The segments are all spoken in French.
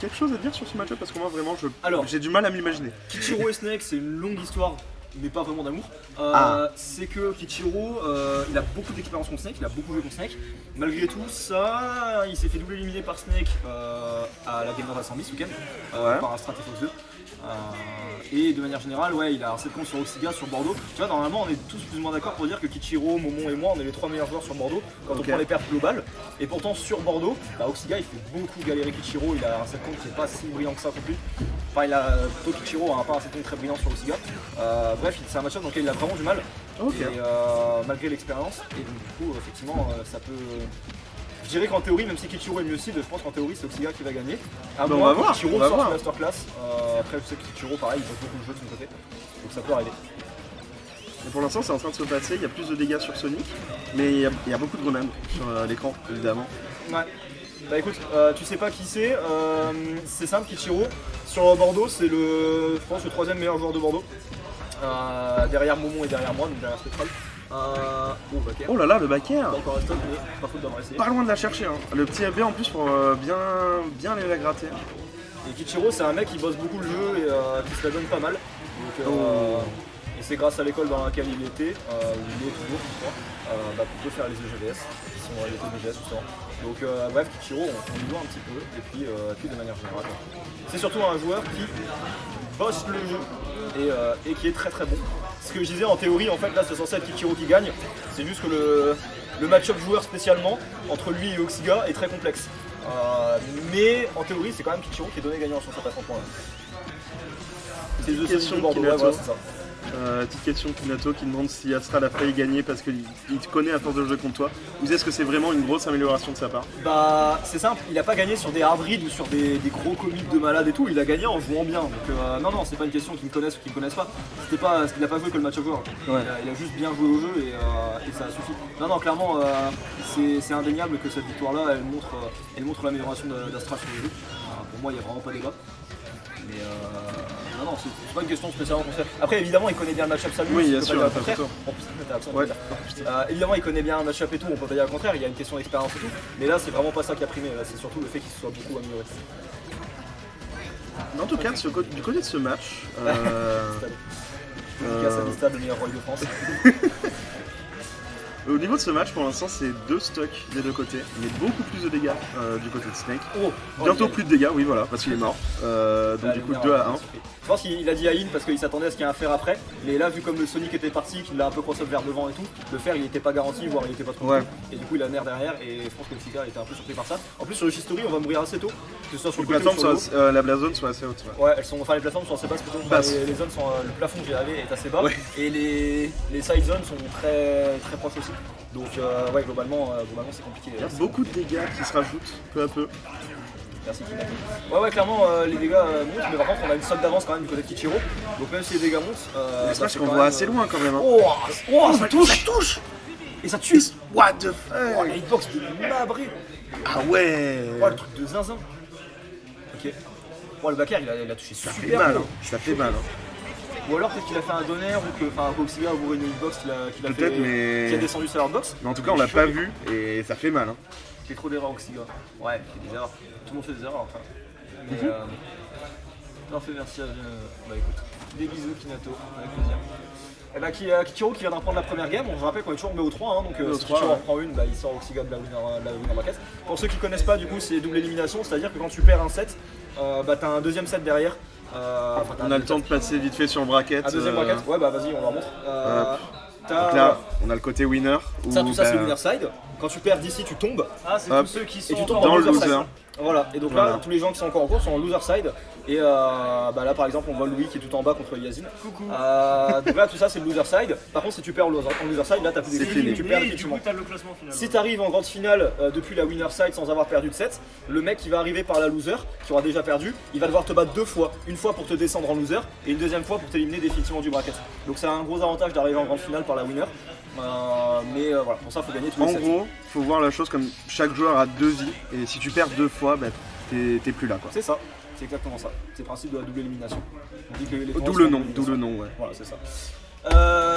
Quelque chose à dire sur ce match-up parce que moi vraiment Alors, j'ai du mal à m'imaginer. Kichiro et Snake, c'est une longue histoire, mais pas vraiment d'amour. C'est que Kichiro, il a beaucoup d'expérience contre Snake, il a beaucoup joué contre Snake. Malgré tout ça, il s'est fait double éliminer par Snake à la Game of Assembly ce week-end, par un Strat Fox 2. Et de manière générale, ouais, il a un 7 contre sur Oxiga, sur Bordeaux. Tu vois, normalement, on est tous plus ou moins d'accord pour dire que Kichiro, Momon et moi, on est les 3 meilleurs joueurs sur Bordeaux quand on prend les perfs globales. Et pourtant, sur Bordeaux, Oxiga, il fait beaucoup galérer Kichiro. Il a un 7 contre qui n'est pas si brillant que ça non plus. Enfin, plutôt Kichiro a pas un 7 contre très brillant sur Oxiga. Bref, c'est un match-up dans lequel il a vraiment du mal. Et, malgré l'expérience. Et donc, du coup, effectivement, ça peut. Je dirais qu'en théorie, même si Kichiro est mieux seed, je pense qu'en théorie c'est Oxiga qui va gagner. À moins que Kichiro sorte sur Masterclass. Après, je sais que Kichiro, pareil, il pose beaucoup de jeux de son côté. Donc ça peut arriver. Et pour l'instant, c'est en train de se passer. Il y a plus de dégâts sur Sonic, mais il y a beaucoup de grenades sur l'écran, évidemment. Ouais. Bah écoute, tu sais pas qui c'est. C'est simple, Kichiro. Sur Bordeaux, c'est je pense, le 3ème meilleur joueur de Bordeaux. Derrière Momon et derrière moi, donc derrière Spectral. Oh là là, le backer. Encore un stop, mais pas faute d'avoir essayé. Pas loin de la chercher, hein. Le petit AB en plus pour bien aller la gratter. Et Kichiro, c'est un mec qui bosse beaucoup le jeu et qui se la donne pas mal. Donc, et c'est grâce à l'école dans laquelle il était, où il est toujours, je crois, qu'on peut faire les EGVS, qui sont les EGVS justement. Donc bref, Kichiro, on y voit un petit peu, et puis de manière générale. C'est surtout un joueur qui bosse le jeu et qui est très très bon. Ce que je disais en théorie, en fait, là c'est censé être Kichiro qui gagne. C'est juste que le match-up joueur spécialement entre lui et Oxiga est très complexe. Mais en théorie, c'est quand même Kichiro qui est donné gagnant sur cette points là. C'est une question de Bordeaux, ouais, c'est ça. Petite question de Kinato qui demande si Astral a failli gagner parce qu'il te connaît à force de jouer contre toi, ou est-ce que c'est vraiment une grosse amélioration de sa part? Bah c'est simple, il a pas gagné sur des hard reads ou sur des gros commits de malade et tout, il a gagné en jouant bien. Donc non, c'est pas une question qu'ils me connaissent ou qu'ils me connaissent pas. Il a pas joué que le match of joueur. Ouais. Il a juste bien joué au jeu et ça a suffi. Non, clairement, c'est indéniable que cette victoire-là, elle montre l'amélioration d'Astral sur le jeu. Pour moi, il n'y a vraiment pas de débat. Mais non, c'est pas une question spécialement qu'on sait. Après, évidemment, il connaît bien le match-up Samus. Oui, bien sûr. Évidemment, il connaît bien le match-up et tout, on peut pas dire le contraire, il y a une question d'expérience et tout. Mais là, c'est vraiment pas ça qui a primé, là, c'est surtout le fait qu'il se soit beaucoup amélioré. Mais en tout cas, du côté de ce match. Sadista, le meilleur roi de France. Au niveau de ce match, pour l'instant, c'est 2 stocks des deux côtés, mais beaucoup plus de dégâts du côté de Snake. Bientôt plus de dégâts, oui, voilà, parce qu'il est mort. Donc du coup, 2 à 1. Je pense qu'il a dit à In parce qu'il s'attendait à ce qu'il y ait un fer après. Mais là, vu comme le Sonic était parti, qu'il l'a un peu cross-up vers devant et tout, le fer il était pas garanti, voire il était pas trop cool. Et du coup, il a nerf derrière. Et je pense que le Sika était un peu surpris par ça. En plus, sur le Shistory, on va mourir assez tôt. Que ce soit sur les plateformes la blazone sont assez hautes. Ouais, les plateformes sont assez basses plutôt. Les zones sont. Le plafond que j'ai lavé est assez bas. Ouais. Et les side zones sont très très proches aussi. Donc, ouais, globalement c'est compliqué. Il y a beaucoup de dégâts qui se rajoutent peu à peu. Merci Kinato. Ouais, clairement les dégâts montent, mais par contre on a une somme d'avance quand même du côté de Kichiro. Donc même si les dégâts montent, c'est qu'on voit assez loin quand même. Hein. Oh, ça touche. Et ça tue. What the fuck. Oh, la hitbox de mabré. Ah ouais. Oh, le truc de zinzin. Ok. Oh, le backer il a touché super. Ça fait mal, hein. Ça fait mal. Ou alors peut-être qu'il a fait un donner ou que Oxiga a ouvert une hitbox qui a descendu sa hardbox. Mais en tout cas on l'a pas vu et ça fait mal. Hein. Il fait trop d'erreurs Oxiga. Ouais, il fait des erreurs. Tout le monde fait des erreurs enfin. Mais non, fait merci à bah écoute, des bisous Kinato, avec plaisir. Et bah Kichiro qui vient d'en prendre la première game, on vous rappelle qu'on est toujours en BO3, hein, donc si Kichiro en prend une, bah, il sort Oxiga de la winner bracket. Pour ceux qui connaissent pas, du coup c'est double élimination, c'est-à-dire que quand tu perds un set, bah t'as un deuxième set derrière. On a le temps de passer vite fait sur le bracket. Un deuxième bracket, ouais bah vas-y on leur montre. Donc là on a le côté winner. Tout ça c'est le winner side. Quand tu perds d'ici tu tombes. Ah c'est tous ceux qui sont dans le loser. Voilà, et donc là, tous les gens qui sont encore en cours sont en loser side. Et bah là, par exemple, on voit Louis qui est tout en bas contre Yazin. Coucou. Donc là, tout ça, c'est le loser side. Par contre, si tu perds en loser side, là, t'as plus d'excuse. Tu perds et du coup, t'as le classement final. Si t'arrives en grande finale depuis la winner side sans avoir perdu de set, le mec qui va arriver par la loser, qui aura déjà perdu, il va devoir te battre 2 fois. Une fois pour te descendre en loser et une deuxième fois pour t'éliminer définitivement du bracket. Donc c'est un gros avantage d'arriver en grande finale par la winner. Mais voilà, pour ça, faut gagner tous les sets. En gros, faut voir la chose comme chaque joueur a 2 vies. Et si tu perds 2 fois, bah, t'es plus là quoi. C'est ça, c'est exactement ça. C'est le principe de la double élimination. D'où le nom, ouais. Voilà, c'est ça.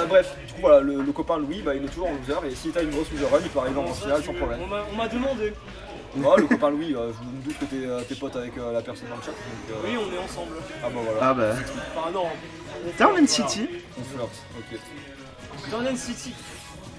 Bref, du coup voilà, le copain Louis, bah, il est toujours en loser et si t'as une grosse loser run, il peut arriver en finale sans problème. On m'a demandé. Oh, le copain Louis, je me doute que t'es pote avec la personne dans le chat. Donc, Oui, on est ensemble. Ah bah voilà. Ah bah. Enfin, non. Turn City. On flirte, ok. Turn City.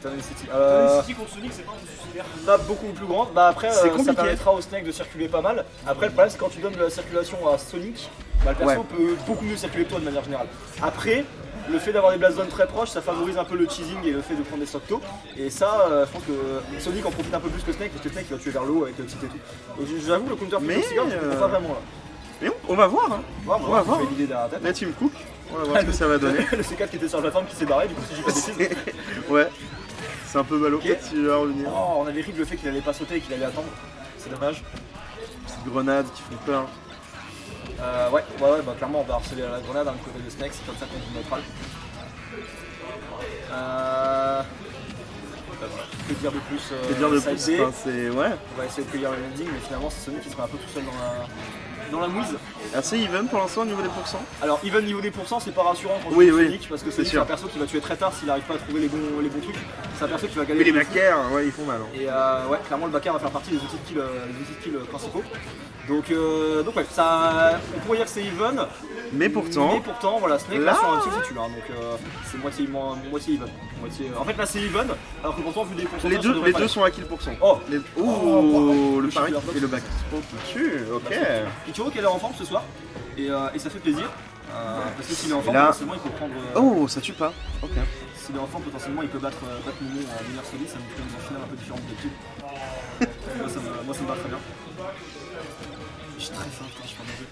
Turn City. Turn City contre Sonic, c'est pas un peu super. Map beaucoup plus grande. Bah après, C'est ça compliqué. permettra au Snake de circuler pas mal. Après, le problème, c'est quand tu donnes de la circulation à Sonic, bah, le perso Ouais. peut beaucoup mieux circuler que toi de manière générale. Après, le fait d'avoir des blast zones très proches, ça favorise un peu le cheesing et le fait de prendre des stocks tôt. Et ça, je pense que Sonic en profite un peu plus que Snake, parce que Snake il va tuer vers le haut avec le tilt et tout. Donc j'avoue, le counter Mais, plus cigar, je comprends pas vraiment là. Mais on va voir. Hein. Ouais, On va voir. j'ai l'idée derrière la tête. La Team Cook. On va voir ce que ça va donner. Le C4 qui était sur la plateforme qui s'est barré, du coup, si j'ai pas de bêtises. Ouais. C'est un peu ballot, Ok. peut-être tu vas revenir. Oh, on avait ri de le fait qu'il allait pas sauter et qu'il allait attendre. C'est dommage. Petites grenades qui font peur. Ouais, bah clairement on va harceler à la grenade du côté de Snake, c'est comme ça qu'on joue neutral. Que dire de plus Que dire de side plus, B. enfin, c'est. Ouais. On va essayer de cueillir le landing, mais finalement c'est Sonic qui se met un peu tout seul dans la mouise. Assez even pour l'instant au niveau des pourcents. Alors even niveau des pourcents, c'est pas rassurant quand Oui, tu joues oui, Sonic, parce que c'est Sonic c'est sûr. un perso qui va tuer très tard s'il arrive pas à trouver les bons trucs. C'est un perso qui va Mais galérer. les de fou. backers, ouais, ils font mal. Hein. Et ouais, clairement le backer va faire partie des outils de kill principaux. Donc ouais, ça, on pourrait dire que c'est even. Mais pourtant, voilà, Snake là- là sur un petit situ là, donc c'est moitié even. En fait là c'est even, alors que pourtant vu des pourcentages ça devrait les pas deux être. sont à kill pourcent. Oh, Oh, le Le pari shooter et le back qui tue, ok. Ichiro qui a l'air en forme ce soir, et ça fait plaisir. Parce que s'il est en forme, là- potentiellement il peut prendre. Oh, ça tue pas. Ok. S'il est en forme, potentiellement il peut battre Momo en meilleur solide, ça nous fait une finale un peu différente d'habitude. moi ça me va très bien. J'ai très faim, putain, je suis pas mangé.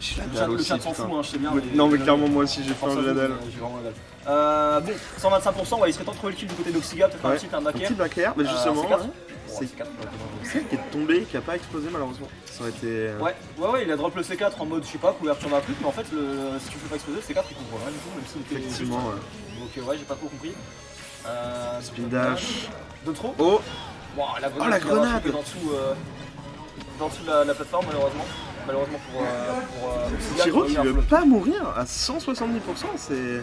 Je suis la Le dalle chat aussi. s'en fout, putain. hein, je sais bien. Non, mais clairement, moi aussi j'ai faim, Force à j'ai la vous, dalle. j'ai vraiment la dalle. Bon, 125%, ouais, il serait temps de trouver le kill du côté d'Oxiga, peut-être un Ouais. petit, un Un backer. petit backer, mais justement, C4. ouais. C'est c'est 4. celle qui est tombée, qui a pas explosé malheureusement. Ça aurait été. Ouais, il a drop le C4 en mode, je sais pas, couverture d'un truc, mais en fait, si tu fais pas exploser, le C4 il couvre rien du tout, même s'il était juste. Effectivement, ouais. Donc, ouais, j'ai pas trop compris. Speed dash. De trop. Oh, Wow, la Oh, la grenade. Dans dessous de la plateforme, malheureusement. Malheureusement pour Oxiga, Chiro qui qui va veut float. pas mourir à 170%, c'est.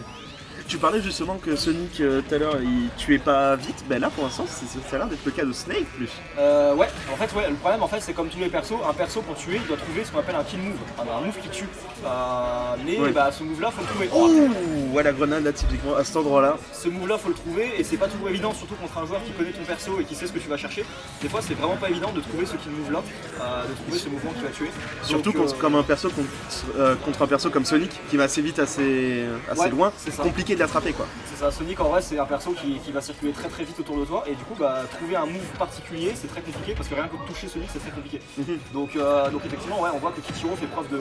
Tu parlais justement que Sonic tout à l'heure il tuait pas vite, ben là pour l'instant ça a l'air d'être le cas de Snake plus. Ouais, en fait, le problème, en fait, c'est comme tous les persos, un perso pour tuer, il doit trouver ce qu'on appelle un kill move, un move qui tue. Mais Ouais. bah, ce move-là, faut le trouver. Oh, ouais, la grenade là typiquement à cet endroit-là. Ce move-là, faut le trouver, et c'est pas toujours évident, surtout contre un joueur qui connaît ton perso et qui sait ce que tu vas chercher. Des fois, c'est vraiment pas évident de trouver ce kill move-là, de trouver ce mouvement qui va tuer. Surtout Donc, comme un perso contre un perso comme Sonic qui va assez vite, assez Ouais, loin, c'est ça. compliqué de l'attraper quoi. C'est ça, Sonic en vrai c'est un perso qui va circuler très très vite autour de toi et du coup bah trouver un move particulier c'est très compliqué parce que rien que de toucher Sonic c'est très compliqué. Donc effectivement ouais on voit que Kichiro fait preuve de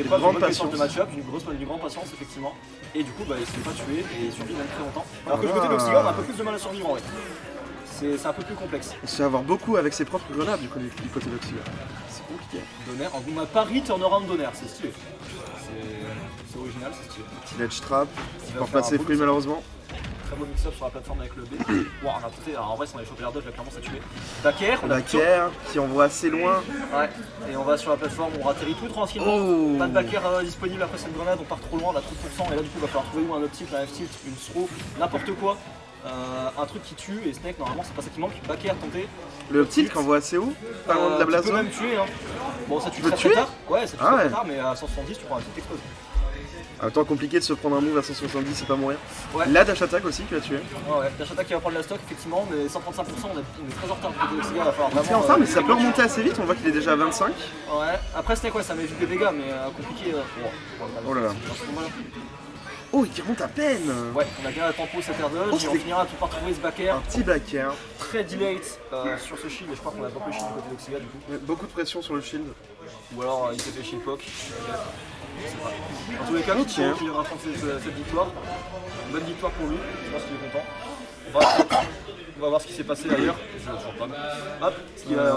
grande bonne connaissance de patience. match-up, d'une grande patience effectivement. Et du coup bah il se fait pas tuer et il survit même très longtemps. Alors que du côté d'Oxiga on a un peu plus de mal à survivre en vrai. C'est un peu plus complexe. Il se fait avoir beaucoup avec ses propres grenades du côté d'Oxyga. C'est compliqué. Donner, on a Paris turnaround Donner, c'est stylé. C'est original, c'est stylé. Petit ledge trap, Il va pour faire pas un ses beau fruits mix-up. malheureusement. Très beau mix-up sur la plateforme avec le B. Wow, on a tenté, alors en vrai si on avait chopé l'air dodge là clairement ça tuait. Backer, on a plutôt- Backer qui envoie assez loin. Ouais, et on va sur la plateforme, on atterrit tout tranquillement. Oh. Pas de backer disponible après cette grenade, on part trop loin, on a trop de pourcents et là du coup il va falloir trouver un up tilt, un F tilt, une throw, n'importe quoi. Un truc qui tue et Snake normalement c'est pas ça qui manque. Backer tenté. Le tilt qui envoie assez haut, pas loin de la blast Tu peux zone. même tuer hein. Bon ça tue Tu peux très tuer tard. Ouais ça tue Ah très ouais. tard mais à 170 tu prends un petit explose. En même temps compliqué de se prendre un move à 170 c'est pas mourir. Ouais. La dash attack aussi qui va tuer. Ouais, Dash attack qui va prendre la stock effectivement mais 135% on est très en retard pour le Oxiga, il va falloir vraiment. C'est en retard mais ça peut remonter assez vite, on voit qu'il est déjà à 25. Ouais, après Snake ouais ça met vite des dégâts mais compliqué. Oh là là. Dans ce moment-là. Oh il remonte à peine. Ouais, on a bien la tempo cette air dodge Oh, et on c'était- finira tout par trouver ce backer. Un petit backer. Très delayed sur ce shield et je crois qu'on a pas le shield du côté d'Oxiga du coup. Beaucoup de pression sur le shield. Ou alors il s'est fait shield poke. Je sais pas. En tous les cas, Ok. Kichiro qui vient prendre cette victoire. Une bonne victoire pour lui, je pense qu'il est content. On va voir ce qui s'est passé ailleurs. Je ne pas. Hop, ce qui va